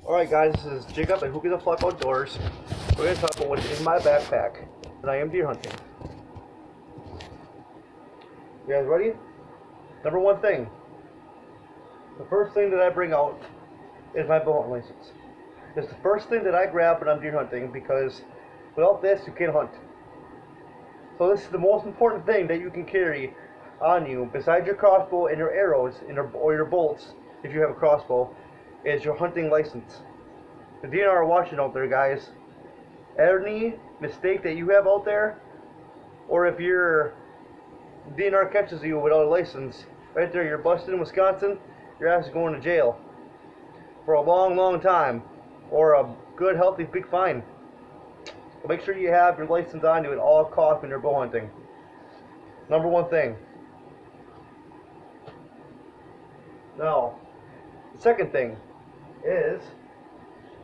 Alright guys, this is Jacob at Who Gives a Fuck Outdoors. We're going to talk about what's in my backpack, and I am deer hunting. You guys ready? Number one thing. The first thing that I bring out is my bow hunting license. It's the first thing that I grab when I'm deer hunting because without this you can't hunt. So this is the most important thing that you can carry on you besides your crossbow and your arrows or your bolts if you have a crossbow is your hunting license. The DNR are watching out there, guys. Any mistake that you have out there, or if your DNR catches you without a license, right there, you're busted in Wisconsin, your ass is going to jail for a long, long time, or a good, healthy, big fine. So make sure you have your license on you at all costs when you're bow hunting. Number one thing. Now, the second thing is,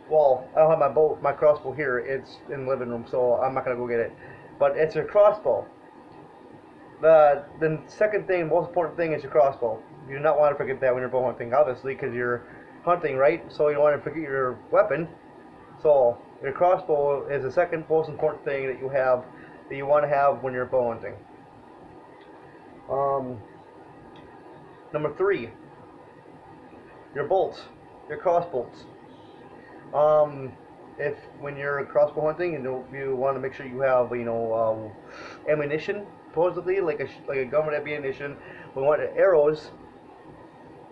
well, I don't have my crossbow here. It's in the living room, so I'm not gonna go get it. But it's your crossbow. The second thing, most important thing, is your crossbow. You do not want to forget that when you're bow hunting, obviously, because you're hunting, right? So you don't want to forget your weapon. So your crossbow is the second most important thing that you want to have when you're bow hunting. Number three, your bolts, your cross bolts. If when you're crossbow hunting, you want to make sure you have ammunition, supposedly like a gun with ammunition. We want arrows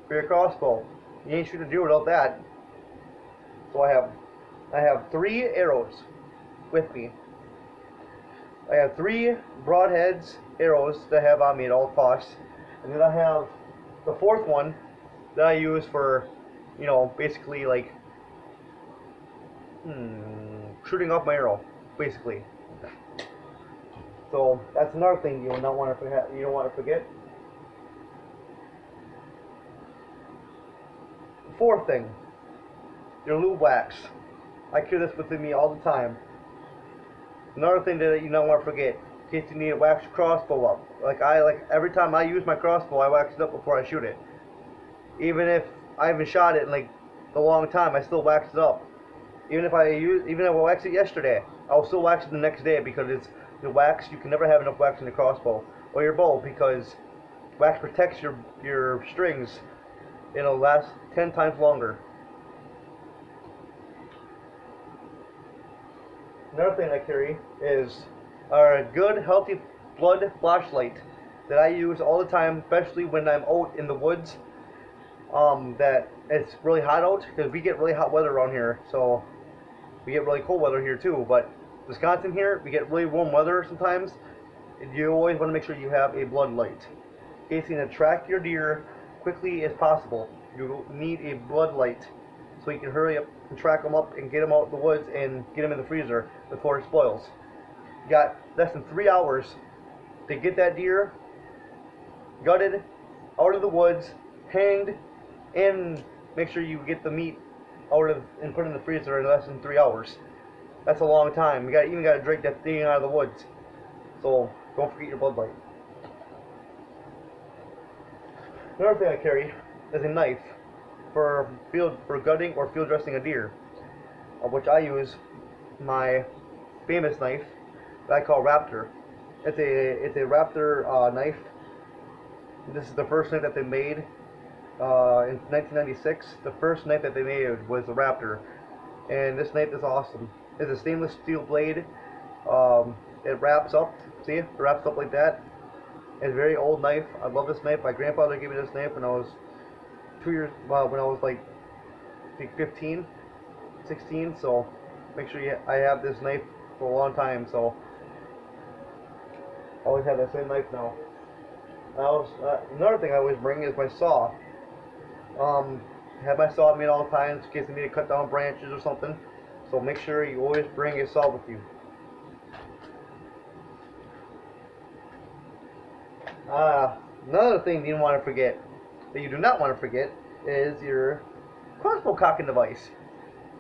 for your crossbow. You ain't shooting a deer without that. So I have 3 arrows with me. I have 3 broadheads arrows that I have on me at all costs, and then I have the 4th one that I use for, basically like shooting off my arrow, basically. So that's another thing you don't want to forget. The 4th thing, your lube wax. I carry this with me all the time. Another thing that you don't want to forget, in case you need to wax your crossbow up. Like every time I use my crossbow, I wax it up before I shoot it. Even if I haven't shot it in like a long time, I still wax it up. Even if I waxed it yesterday, I'll still wax it the next day because it's the wax. You can never have enough wax in your crossbow or your bow because wax protects your strings. It'll last 10 times longer. Another thing I carry is a good, healthy blood flashlight that I use all the time, especially when I'm out in the woods. That it's really hot out because we get really hot weather around here. So we get really cold weather here too. But Wisconsin here, we get really warm weather sometimes. And you always want to make sure you have a blood light. In case you need to track your deer quickly as possible, you need a blood light so you can hurry up and track them up and get them out of the woods and get them in the freezer before it spoils. You got less than 3 hours to get that deer gutted, out of the woods, hanged, and make sure you get the meat out of and put it in the freezer in less than 3 hours. That's a long time. You even got to drag that thing out of the woods. So don't forget your blood light. Another thing I carry is a knife for gutting or field dressing a deer, which I use my famous knife that I call Raptor. It's a Raptor knife. This is the first knife that they made in 1996. The first knife that they made was the Raptor, and this knife is awesome. It's a stainless steel blade. It wraps up. See, it wraps up like that. It's a very old knife. I love this knife. My grandfather gave me this knife when I was when I was like I think 15, 16. So make sure I have this knife for a long time. So I always have that same knife now. Another thing I always bring is my saw. I have my saw with me at all times in case I need to cut down branches or something. So make sure you always bring a saw with you. Another thing you want to forget, that you do not want to forget, is your crossbow cocking device,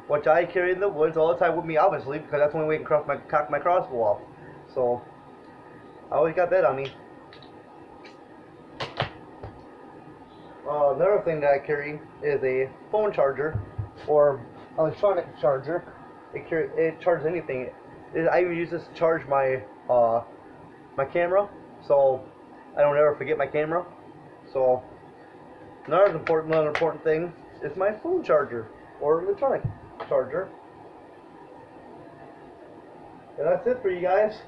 which I carry in the woods all the time with me, obviously, because that's the only way I can cock my crossbow off. So I always got that on me. Another thing that I carry is a phone charger, or electronic charger. It charges anything. I even use this to charge my my camera, so I don't ever forget my camera. So another important thing is my phone charger or electronic charger. And that's it for you guys.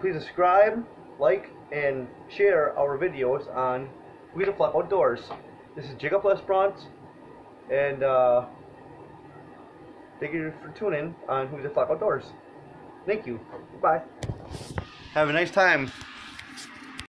Please subscribe, like, and share our videos on We the Flock Outdoors. This is Jacob Lesbrant, and thank you for tuning in on Who's the Flock Outdoors. Thank you. Bye. Have a nice time.